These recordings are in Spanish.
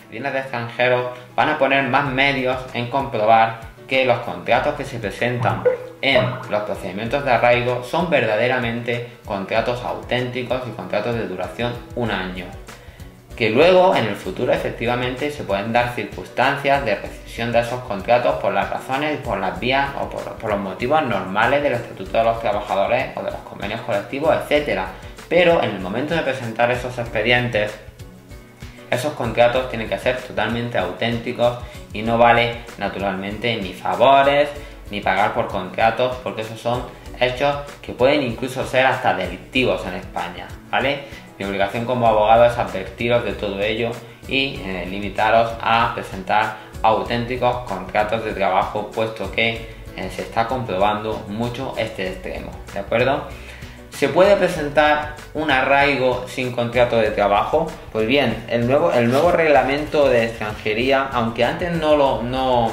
viene de extranjeros, van a poner más medios en comprobar que los contratos que se presentan en los procedimientos de arraigo son verdaderamente contratos auténticos y contratos de duración un año. Que luego en el futuro efectivamente se pueden dar circunstancias de rescisión de esos contratos por las razones y por las vías o por los motivos normales del Estatuto de los Trabajadores o de los convenios colectivos, etc. Pero en el momento de presentar esos expedientes, esos contratos tienen que ser totalmente auténticos y no vale naturalmente ni favores ni pagar por contratos, porque esos son hechos que pueden incluso ser hasta delictivos en España, ¿vale? Mi obligación como abogado es advertiros de todo ello y limitaros a presentar auténticos contratos de trabajo, puesto que se está comprobando mucho este extremo, ¿de acuerdo? ¿Se puede presentar un arraigo sin contrato de trabajo? Pues bien, el nuevo reglamento de extranjería, aunque antes no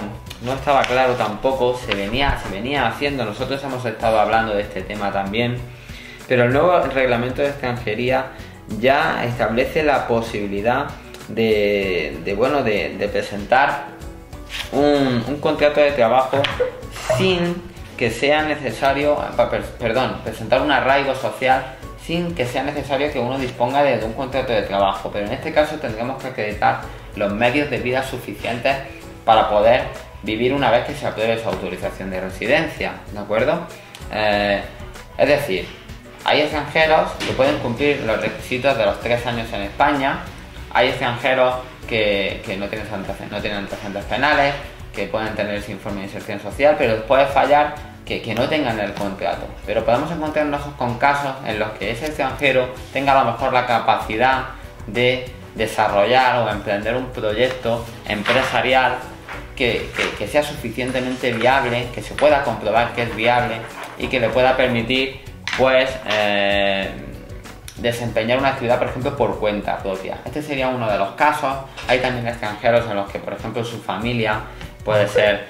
estaba claro tampoco, se venía haciendo, nosotros hemos estado hablando de este tema también, pero el nuevo reglamento de extranjería ya establece la posibilidad de presentar un contrato de trabajo sin que sea necesario, presentar un arraigo social sin que sea necesario que uno disponga de un contrato de trabajo, pero en este caso tendremos que acreditar los medios de vida suficientes para poder vivir una vez que se apruebe su autorización de residencia, ¿de acuerdo? Es decir, hay extranjeros que pueden cumplir los requisitos de los 3 años en España, hay extranjeros que no tienen antecedentes penales, que pueden tener ese informe de inserción social, pero puede fallar que no tengan el contrato. Pero podemos encontrarnos con casos en los que ese extranjero tenga a lo mejor la capacidad de desarrollar o emprender un proyecto empresarial que sea suficientemente viable, que se pueda comprobar que es viable y que le pueda permitir pues desempeñar una actividad, por ejemplo, por cuenta propia. Este sería uno de los casos. Hay también extranjeros en los que, por ejemplo, su familia puede ser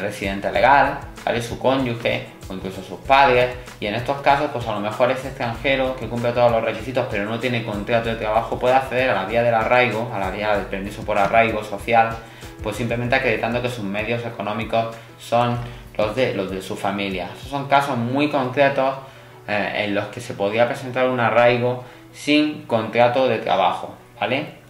residente legal, ¿vale? Su cónyuge o incluso sus padres, y en estos casos pues a lo mejor ese extranjero que cumple todos los requisitos pero no tiene contrato de trabajo puede acceder a la vía del arraigo, a la vía del permiso por arraigo social, pues simplemente acreditando que sus medios económicos son los de su familia. Esos son casos muy concretos en los que se podría presentar un arraigo sin contrato de trabajo, ¿vale?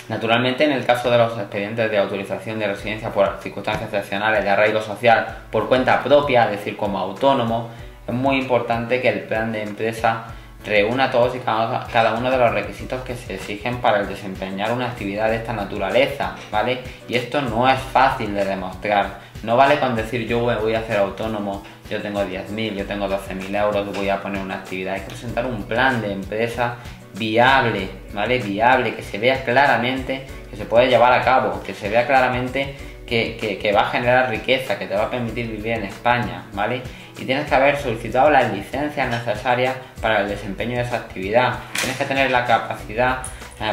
Naturalmente, en el caso de los expedientes de autorización de residencia por circunstancias excepcionales de arraigo social por cuenta propia, es decir, como autónomo, es muy importante que el plan de empresa reúna todos y cada uno de los requisitos que se exigen para el desempeñar una actividad de esta naturaleza, ¿vale? Y esto no es fácil de demostrar. No vale con decir yo voy a hacer autónomo, yo tengo 10.000, yo tengo 12.000 euros, voy a poner una actividad. Hay que presentar un plan de empresa viable, ¿vale? Viable, que se vea claramente que se puede llevar a cabo, que se vea claramente que va a generar riqueza, que te va a permitir vivir en España, ¿vale? Y tienes que haber solicitado las licencias necesarias para el desempeño de esa actividad. Tienes que tener la capacidad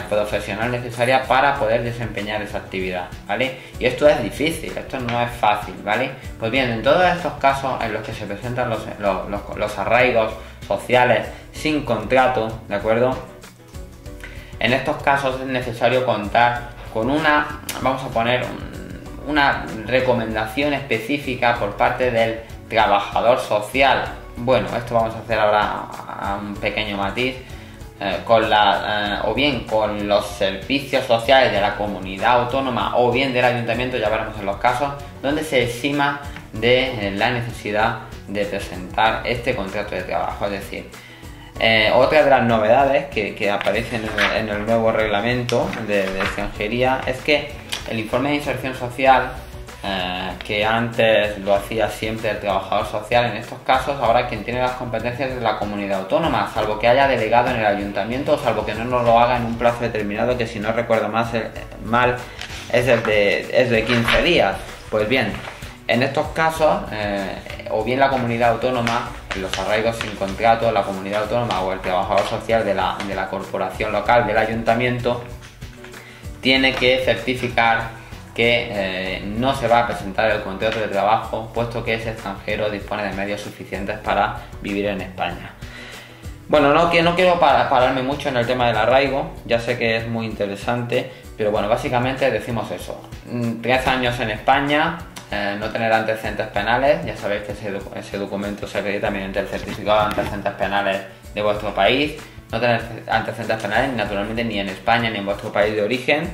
profesional necesaria para poder desempeñar esa actividad, ¿vale? Y esto es difícil, esto no es fácil, ¿vale? Pues bien, en todos estos casos en los que se presentan los arraigos sociales sin contrato, ¿de acuerdo? En estos casos es necesario contar con una recomendación específica por parte del trabajador social. Bueno, esto vamos a hacer ahora a un pequeño matiz, o bien con los servicios sociales de la comunidad autónoma o bien del ayuntamiento, ya veremos en los casos, donde se exima de la necesidad de presentar este contrato de trabajo. Es decir, otra de las novedades que aparecen en el nuevo reglamento de extranjería es que el informe de inserción social, que antes lo hacía siempre el trabajador social, en estos casos ahora quien tiene las competencias es la comunidad autónoma, salvo que haya delegado en el ayuntamiento o salvo que no nos lo haga en un plazo determinado, que si no recuerdo mal es de 15 días. Pues bien, en estos casos, o bien la comunidad autónoma, los arraigos sin contrato, la comunidad autónoma o el trabajador social de la corporación local, del ayuntamiento, tiene que certificar que no se va a presentar el contrato de trabajo, puesto que ese extranjero dispone de medios suficientes para vivir en España. Bueno, no quiero pararme mucho en el tema del arraigo, ya sé que es muy interesante, Pero bueno, básicamente decimos eso. 3 años en España, no tener antecedentes penales, ya sabéis que ese documento se acredita mediante el certificado de antecedentes penales de vuestro país, no tener antecedentes penales naturalmente ni en España ni en vuestro país de origen,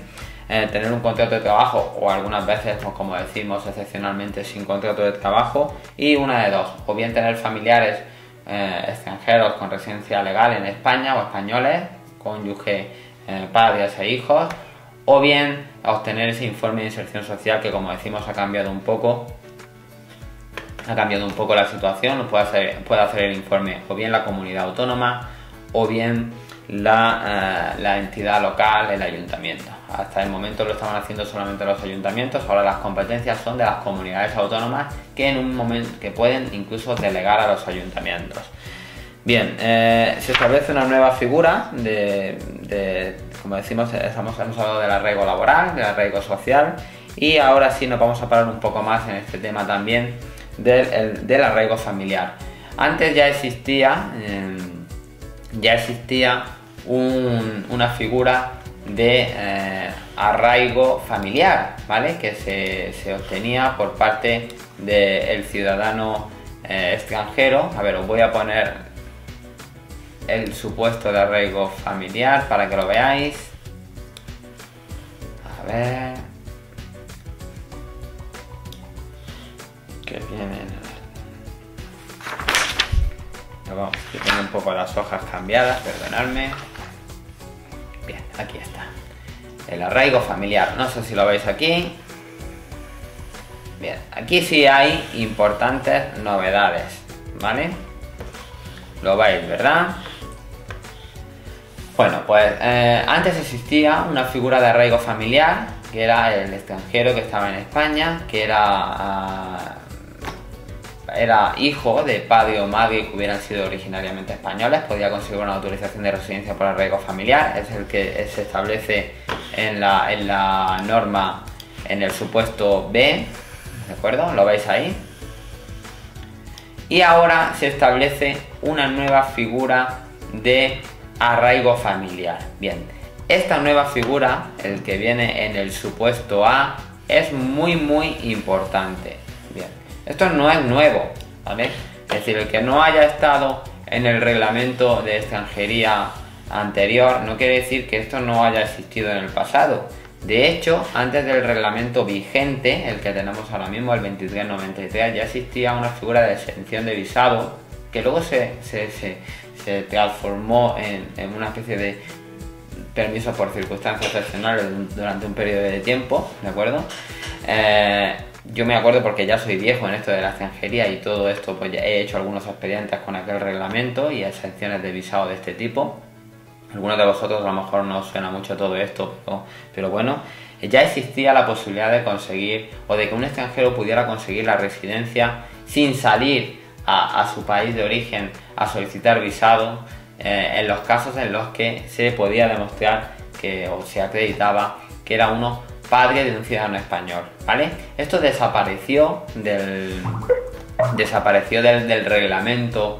tener un contrato de trabajo o algunas veces, pues, como decimos, excepcionalmente sin contrato de trabajo, y una de dos, o bien tener familiares extranjeros con residencia legal en España o españoles, cónyuge, padres e hijos, o bien obtener ese informe de inserción social que, como decimos, ha cambiado un poco la situación. Puede hacer el informe o bien la comunidad autónoma o bien la entidad local, el ayuntamiento. Hasta el momento lo estaban haciendo solamente los ayuntamientos, ahora las competencias son de las comunidades autónomas, que en un momento que pueden incluso delegar a los ayuntamientos. Bien, se establece una nueva figura como decimos, hemos hablado del arraigo laboral, del arraigo social, y ahora sí nos vamos a parar un poco más en este tema también del arraigo familiar. Antes ya existía una figura de arraigo familiar, ¿vale? Que se obtenía por parte del ciudadano extranjero. A ver, os voy a poner el supuesto de arraigo familiar para que lo veáis. A ver, que vienen. Vamos, que tengo un poco las hojas cambiadas, perdonadme. Bien, aquí está. El arraigo familiar, no sé si lo veis aquí. Bien, aquí sí hay importantes novedades, ¿vale? Lo veis, ¿verdad? Bueno, pues antes existía una figura de arraigo familiar, que era el extranjero que estaba en España, que era hijo de padre o madre que hubieran sido originariamente españoles, podía conseguir una autorización de residencia por arraigo familiar. Es el que se establece en la norma, en el supuesto B, ¿de acuerdo? ¿Lo veis ahí? Y ahora se establece una nueva figura de arraigo familiar. Bien, esta nueva figura, el que viene en el supuesto A, es muy importante. Bien, esto no es nuevo, ¿vale? Es decir, el que no haya estado en el reglamento de extranjería anterior no quiere decir que esto no haya existido en el pasado. De hecho, antes del reglamento vigente, el que tenemos ahora mismo, el 2393, ya existía una figura de exención de visado que luego se transformó en una especie de permiso por circunstancias excepcionales durante un periodo de tiempo, ¿de acuerdo? Yo me acuerdo porque ya soy viejo en esto de la extranjería y todo esto, pues ya he hecho algunos expedientes con aquel reglamento y exenciones de visado de este tipo. Algunos de vosotros a lo mejor no os suena mucho todo esto, pero bueno, ya existía la posibilidad de conseguir, o de que un extranjero pudiera conseguir la residencia sin salir a su país de origen a solicitar visado, en los casos en los que se podía demostrar o se acreditaba que era uno padre de un ciudadano español, ¿vale? Esto desapareció del reglamento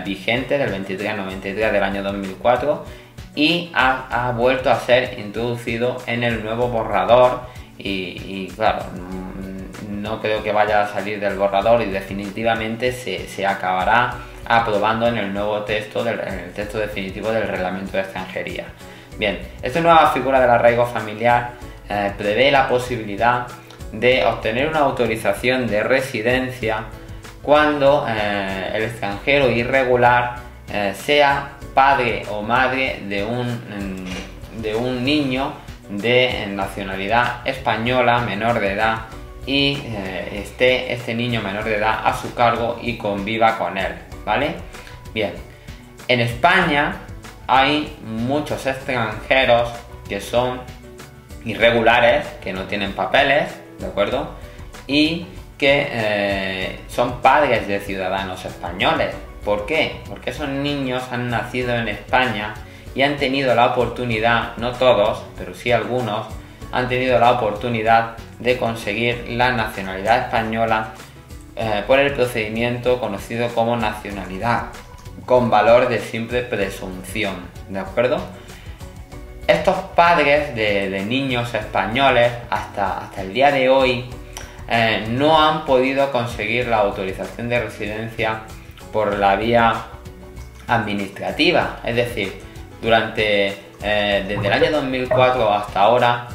vigente del 2393 del año 2004 y ha vuelto a ser introducido en el nuevo borrador y claro, no creo que vaya a salir del borrador y definitivamente se acabará aprobando en el nuevo texto, en el texto definitivo del reglamento de extranjería. Bien, esta nueva figura del arraigo familiar prevé la posibilidad de obtener una autorización de residencia cuando el extranjero irregular sea padre o madre de un niño de nacionalidad española menor de edad y esté este niño menor de edad a su cargo y conviva con él, ¿vale? Bien, en España hay muchos extranjeros que son irregulares, que no tienen papeles, ¿de acuerdo? Y que son padres de ciudadanos españoles. ¿Por qué? Porque esos niños han nacido en España y han tenido la oportunidad, no todos, pero sí algunos, han tenido la oportunidad de conseguir la nacionalidad española por el procedimiento conocido como nacionalidad, con valor de simple presunción, ¿de acuerdo? estos padres de niños españoles hasta el día de hoy no han podido conseguir la autorización de residencia por la vía administrativa. Es decir, desde el año 2004 hasta ahora,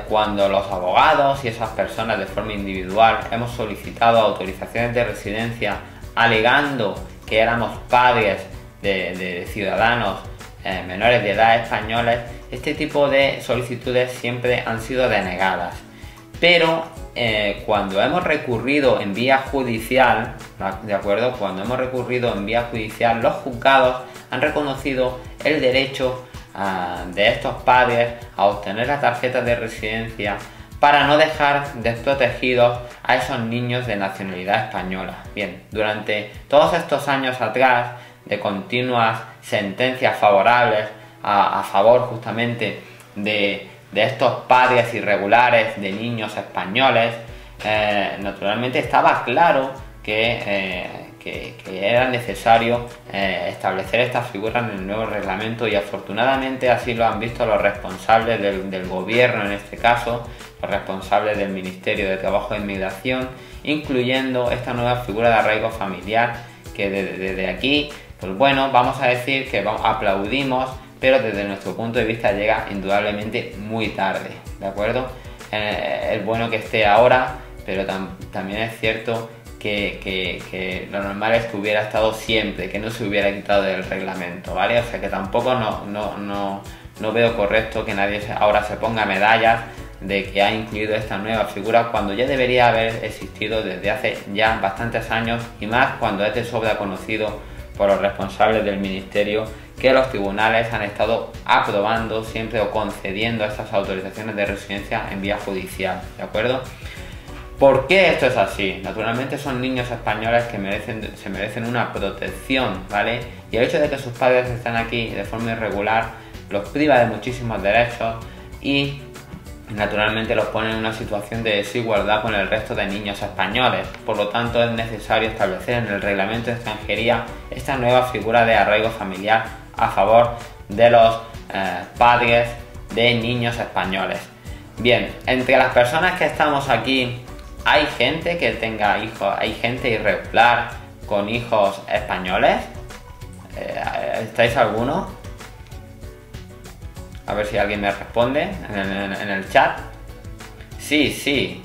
cuando los abogados y esas personas de forma individual hemos solicitado autorizaciones de residencia alegando que éramos padres de ciudadanos menores de edad españoles, este tipo de solicitudes siempre han sido denegadas. Pero cuando hemos recurrido en vía judicial, ¿de acuerdo? Cuando hemos recurrido en vía judicial, los juzgados han reconocido el derecho de estos padres a obtener la tarjeta de residencia para no dejar desprotegidos a esos niños de nacionalidad española. Bien, durante todos estos años atrás, de continuas sentencias favorables a favor justamente de estos padres irregulares de niños españoles, naturalmente estaba claro que era necesario establecer estas figuras en el nuevo reglamento, y afortunadamente así lo han visto los responsables del gobierno, en este caso los responsables del Ministerio de Trabajo e Inmigración, incluyendo esta nueva figura de arraigo familiar, que desde aquí, pues bueno, vamos a decir que aplaudimos, pero desde nuestro punto de vista llega indudablemente muy tarde, ¿de acuerdo? Es bueno que esté ahora, pero también es cierto que lo normal es que hubiera estado siempre, que no se hubiera quitado del reglamento, ¿vale? O sea que tampoco no veo correcto que nadie ahora se ponga medallas de que ha incluido esta nueva figura cuando ya debería haber existido desde hace ya bastantes años, y más cuando es de sobra conocido por los responsables del ministerio que los tribunales han estado aprobando siempre o concediendo estas autorizaciones de residencia en vía judicial, ¿de acuerdo? ¿Por qué esto es así? Naturalmente son niños españoles que se merecen una protección, ¿vale? Y el hecho de que sus padres estén aquí de forma irregular los priva de muchísimos derechos y naturalmente los pone en una situación de desigualdad con el resto de niños españoles. Por lo tanto, es necesario establecer en el reglamento de extranjería esta nueva figura de arraigo familiar a favor de los padres de niños españoles. Bien, entre las personas que estamos aquí, ¿hay gente que tenga hijos? ¿Hay gente irregular con hijos españoles? ¿Estáis alguno? A ver si alguien me responde en el chat. Sí.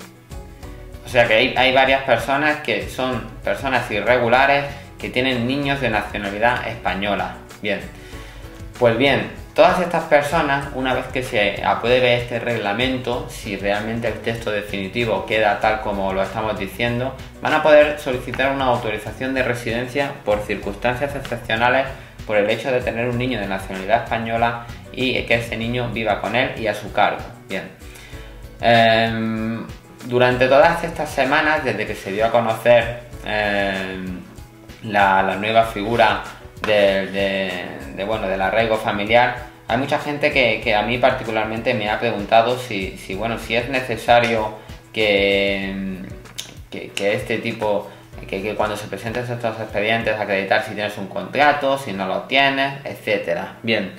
O sea que hay varias personas que son personas irregulares que tienen niños de nacionalidad española. Bien. Pues bien, todas estas personas, una vez que se apruebe este reglamento, si realmente el texto definitivo queda tal como lo estamos diciendo, van a poder solicitar una autorización de residencia por circunstancias excepcionales por el hecho de tener un niño de nacionalidad española y que ese niño viva con él y a su cargo. Bien. Durante todas estas semanas, desde que se dio a conocer la nueva figura del arraigo familiar, hay mucha gente que a mí particularmente me ha preguntado si es necesario que este tipo, que cuando se presenten estos expedientes, acreditar si tienes un contrato, si no lo tienes, etcétera. Bien,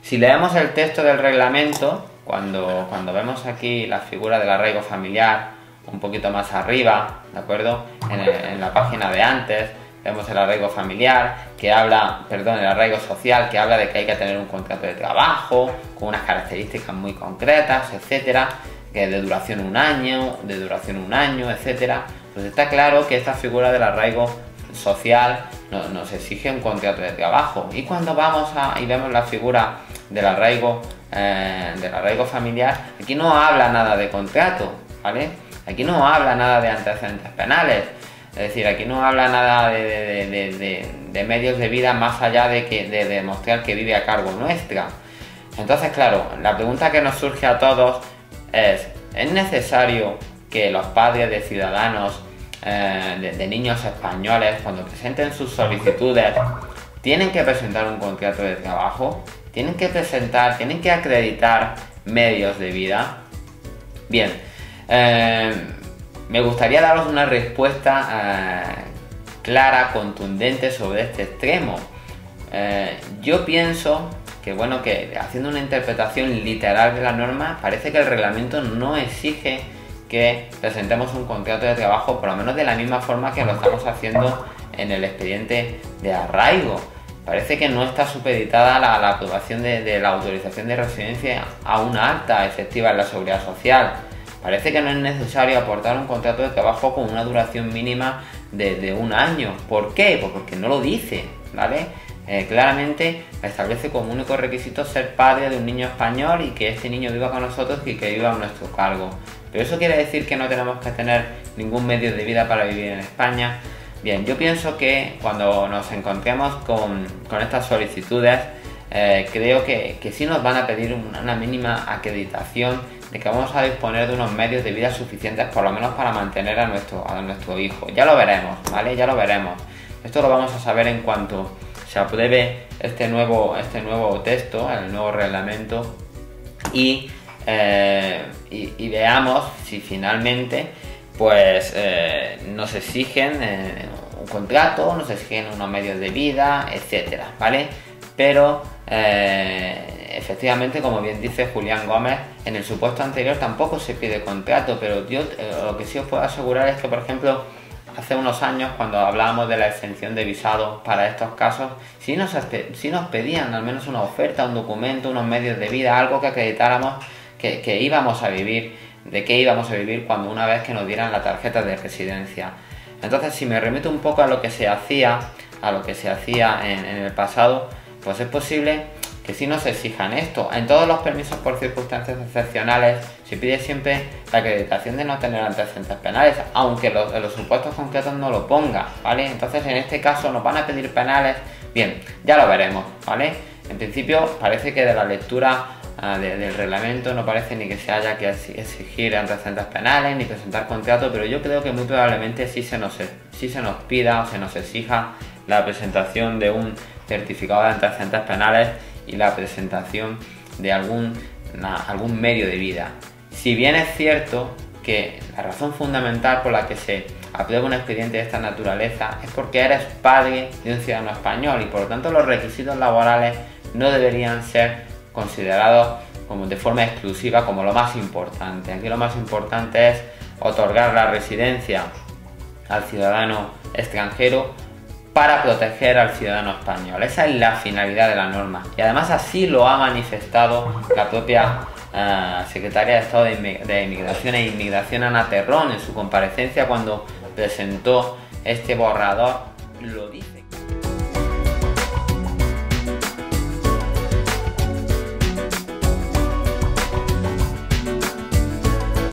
si leemos el texto del reglamento, cuando vemos aquí la figura del arraigo familiar un poquito más arriba, ¿de acuerdo? En la página de antes, vemos el arraigo familiar, el arraigo social, que habla de que hay que tener un contrato de trabajo con unas características muy concretas, etcétera, que de duración un año, etcétera. Pues está claro que esta figura del arraigo social nos exige un contrato de trabajo. Y cuando vamos y vemos la figura del arraigo familiar, aquí no habla nada de contrato, ¿vale? Aquí no habla nada de antecedentes penales. Es decir, aquí no habla nada de medios de vida más allá de demostrar que vive a cargo nuestra. Entonces, claro, la pregunta que nos surge a todos ¿es necesario que los padres de ciudadanos, de niños españoles, cuando presenten sus solicitudes, tienen que presentar un contrato de trabajo? ¿Tienen que acreditar medios de vida? Bien, me gustaría daros una respuesta clara, contundente sobre este extremo. Yo pienso bueno, que haciendo una interpretación literal de la norma, parece que el reglamento no exige que presentemos un contrato de trabajo, por lo menos de la misma forma que lo estamos haciendo en el expediente de arraigo. Parece que no está supeditada la aprobación de la autorización de residencia a una acta efectiva en la Seguridad Social. Parece que no es necesario aportar un contrato de trabajo con una duración mínima de 1 año. ¿Por qué? Pues porque no lo dice, ¿vale? Claramente establece como único requisito ser padre de un niño español y que este niño viva con nosotros y que viva a nuestro cargo. ¿Pero eso quiere decir que no tenemos que tener ningún medio de vida para vivir en España? Bien, yo pienso que cuando nos encontremos con estas solicitudes, creo que sí nos van a pedir una mínima acreditación de que vamos a disponer de unos medios de vida suficientes, por lo menos para mantener a nuestro hijo. Ya lo veremos, ¿vale? Ya lo veremos. Esto lo vamos a saber en cuanto se apruebe este nuevo texto, el nuevo reglamento, y veamos si finalmente pues nos exigen un contrato, nos exigen unos medios de vida, etcétera, ¿vale? Pero efectivamente, como bien dice Julián Gómez, en el supuesto anterior tampoco se pide contrato, pero yo lo que sí os puedo asegurar es que, por ejemplo, hace unos años, cuando hablábamos de la exención de visado para estos casos, sí nos pedían al menos una oferta, un documento, unos medios de vida, algo que acreditáramos que íbamos a vivir, de qué íbamos a vivir cuando una vez que nos dieran la tarjeta de residencia. Entonces, si me remito un poco a lo que se hacía, en el pasado, pues es posible que sí nos exijan esto. En todos los permisos por circunstancias excepcionales se pide siempre la acreditación de no tener antecedentes penales, aunque en los supuestos concretos no lo ponga, ¿vale? Entonces, en este caso nos van a pedir penales. Bien, ya lo veremos, ¿vale? En principio parece que de la lectura del reglamento no parece ni que se haya que exigir antecedentes penales ni presentar contrato, pero yo creo que muy probablemente sí se nos pida o se nos exija la presentación de un certificado de antecedentes penales y la presentación de algún medio de vida. Si bien es cierto que la razón fundamental por la que se aprueba un expediente de esta naturaleza es porque eres padre de un ciudadano español y por lo tanto los requisitos laborales no deberían ser considerados como de forma exclusiva como lo más importante. Aquí lo más importante es otorgar la residencia al ciudadano extranjero para proteger al ciudadano español. Esa es la finalidad de la norma y además así lo ha manifestado la propia Secretaria de Estado de Inmigración e Inmigración, Ana Terrón, en su comparecencia cuando presentó este borrador. Lo dice.